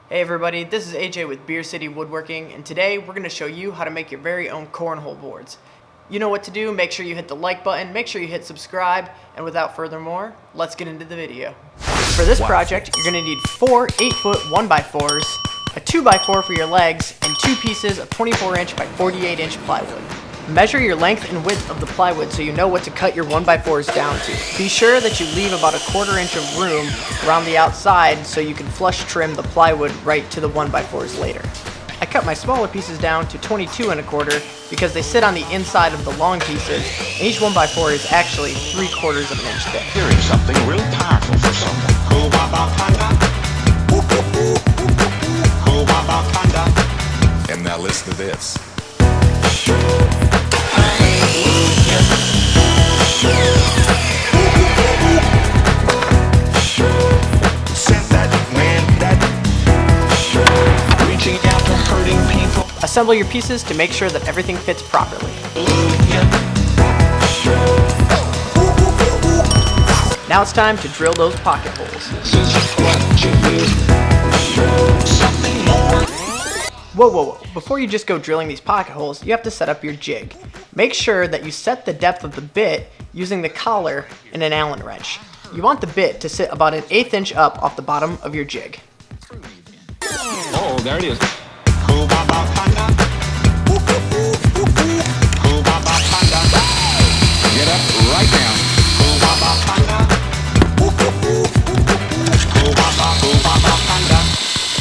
Hey everybody, this is AJ with Beer City Woodworking, and today we're going to show you how to make your very own cornhole boards. You know what to do, make sure you hit the like button, make sure you hit subscribe, and without further more, let's get into the video. For this project, you're going to need 4 8-foot 1x4s, a 2x4 for your legs, and 2 pieces of 24-inch by 48-inch plywood. Measure your length and width of the plywood so you know what to cut your 1x4s down to. Be sure that you leave about a 1/4 inch of room around the outside so you can flush trim the plywood right to the 1x4s later. I cut my smaller pieces down to 22 1/4 because they sit on the inside of the long pieces, and each 1x4 is actually 3/4 of an inch thick. Hearing something real powerful for someone. And now listen to this. Assemble your pieces to make sure that everything fits properly. Now it's time to drill those pocket holes. Whoa. Before you just go drilling these pocket holes, you have to set up your jig. Make sure that you set the depth of the bit using the collar and an Allen wrench. You want the bit to sit about 1/8 inch up off the bottom of your jig. Oh, there it is. Get up right now.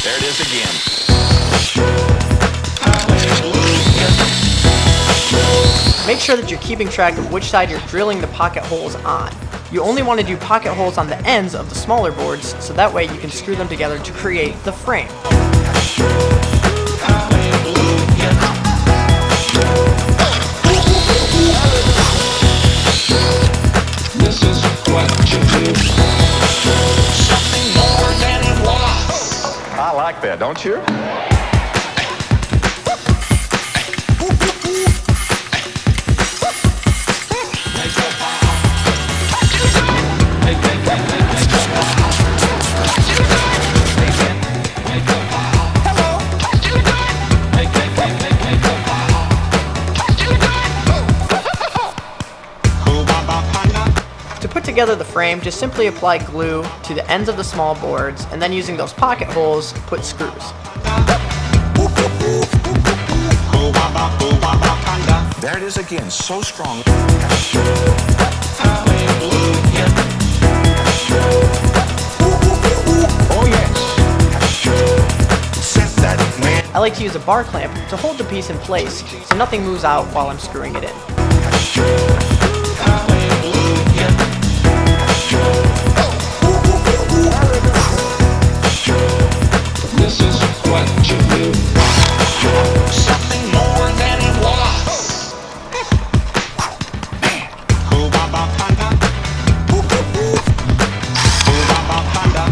There it is again. Make sure that you're keeping track of which side you're drilling the pocket holes on. You only want to do pocket holes on the ends of the smaller boards, so that way you can screw them together to create the frame. This is what you do. Something more than it was. I like that, don't you? To put together the frame, just simply apply glue to the ends of the small boards, and then using those pocket holes, put screws. There it is again, so strong. Oh yes. I like to use a bar clamp to hold the piece in place so nothing moves out while I'm screwing it in. This is what you do. Something more than it was.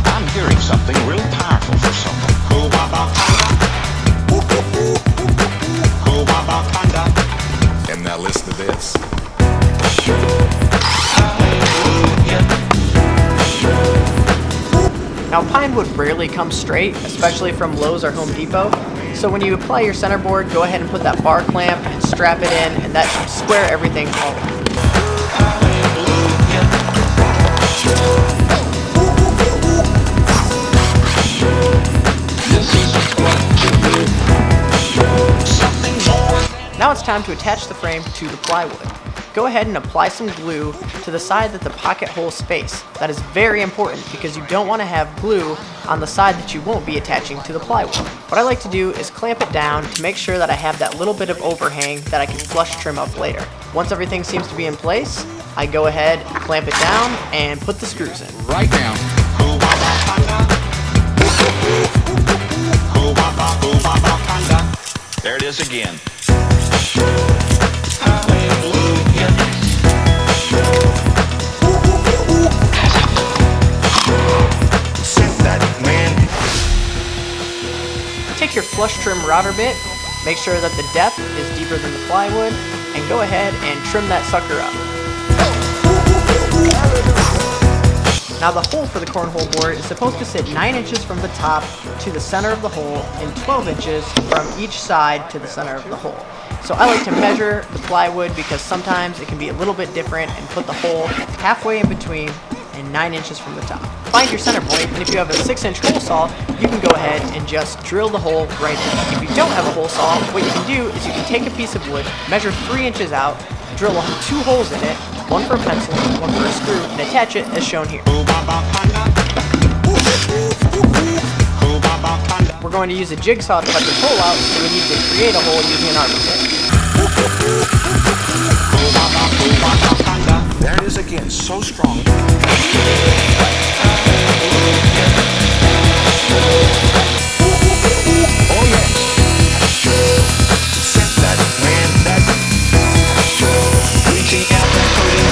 I'm hearing something real powerful for someone. And now listen to this. Now pine wood rarely comes straight, especially from Lowe's or Home Depot, so when you apply your centerboard, go ahead and put that bar clamp and strap it in, and that should square everything all around. Now it's time to attach the frame to the plywood. Go ahead and apply some glue to the side that the pocket holes face. That is very important because you don't want to have glue on the side that you won't be attaching to the plywood. What I like to do is clamp it down to make sure that I have that little bit of overhang that I can flush trim up later. Once everything seems to be in place, I go ahead, clamp it down, and put the screws in. Right now. There it is again. Take your flush trim router bit, make sure that the depth is deeper than the plywood, and go ahead and trim that sucker up. Now the hole for the cornhole board is supposed to sit 9 inches from the top to the center of the hole and 12 inches from each side to the center of the hole. So I like to measure the plywood because sometimes it can be a little bit different, and put the hole halfway in between and 9 inches from the top. Find your center point, and if you have a 6-inch hole saw, you can go ahead and just drill the hole right in. If you don't have a hole saw, what you can do is you can take a piece of wood, measure 3 inches out, drill 2 holes in it, one for a pencil, one for a screw, and attach it as shown here. We're going to use a jigsaw to cut this hole out, so we need to create a hole using an arbor pit. There it is again, so strong. Oh yes. Set that man, that reaching out and hurting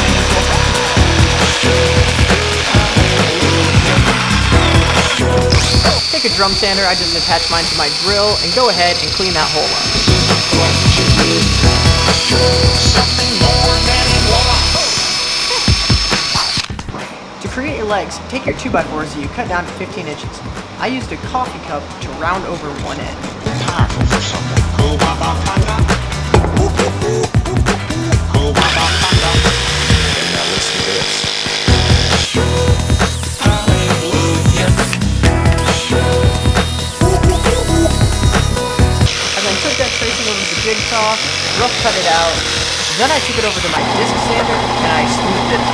Take a drum sander, I just attach mine to my drill, and go ahead and clean that hole up. something more than it was. To create your legs, take your 2x4s that you cut down to 15 inches. I used a coffee cup to round over one end. Powerful for someone. And now listen to this. I then took that tracing over the jigsaw, rough cut it out, then I took it over to my disc sander and I smoothed it out.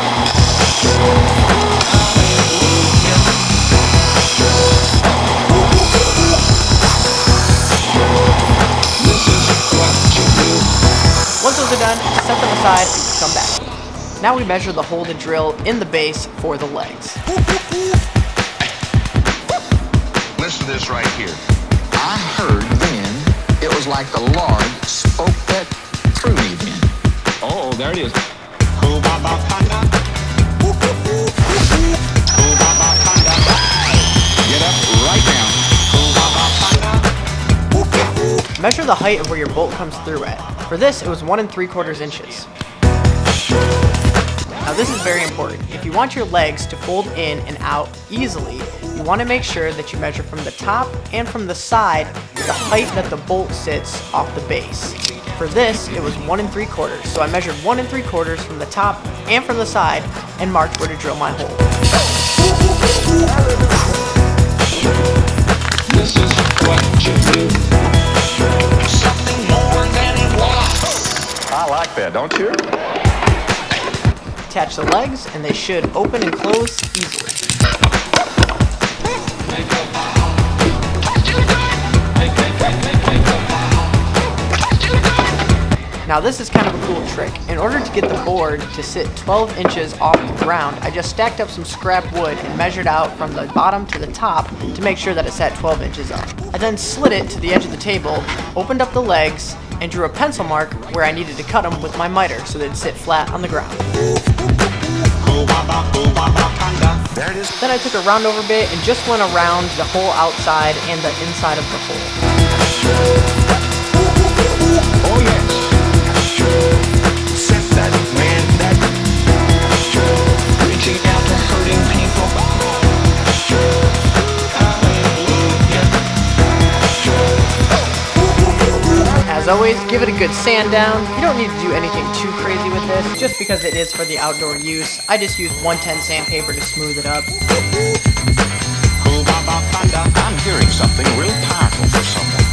Once those are done, set them aside and come back. Now we measure the hole to drill in the base for the legs. Listen to this right here. I heard then, it was like the Lord spoke that through me then. Oh, there it is. Get up right now. Measure the height of where your bolt comes through at. For this, it was 1 3/4 inches. Now this is very important. If you want your legs to fold in and out easily, you want to make sure that you measure from the top and from the side the height that the bolt sits off the base. For this, it was 1 3/4, so I measured 1 3/4 from the top and from the side and marked where to drill my hole. This is what you do. Something more than it was. I like that, don't you? Attach the legs and they should open and close easily. Now this is kind of a cool trick. In order to get the board to sit 12 inches off the ground, I just stacked up some scrap wood and measured out from the bottom to the top to make sure that it sat 12 inches up. I then slid it to the edge of the table, opened up the legs, and drew a pencil mark where I needed to cut them with my miter so they'd sit flat on the ground. There it is. Then I took a round over bit and just went around the whole outside and the inside of the hole. Oh yes. Set that man, that reaching out to hurting people. As always, give it a good sand down. You don't need to do anything too crazy with this, just because it is for the outdoor use. I just use 110 sandpaper to smooth it up. I'm hearing something real powerful for someone.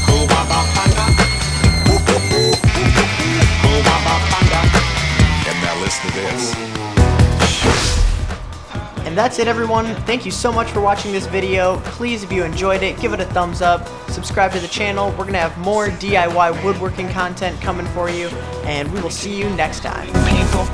And now listen to this. And that's it, everyone. Thank you so much for watching this video. Please, if you enjoyed it, give it a thumbs up. Subscribe to the channel. We're going to have more DIY woodworking content coming for you, and we will see you next time. People.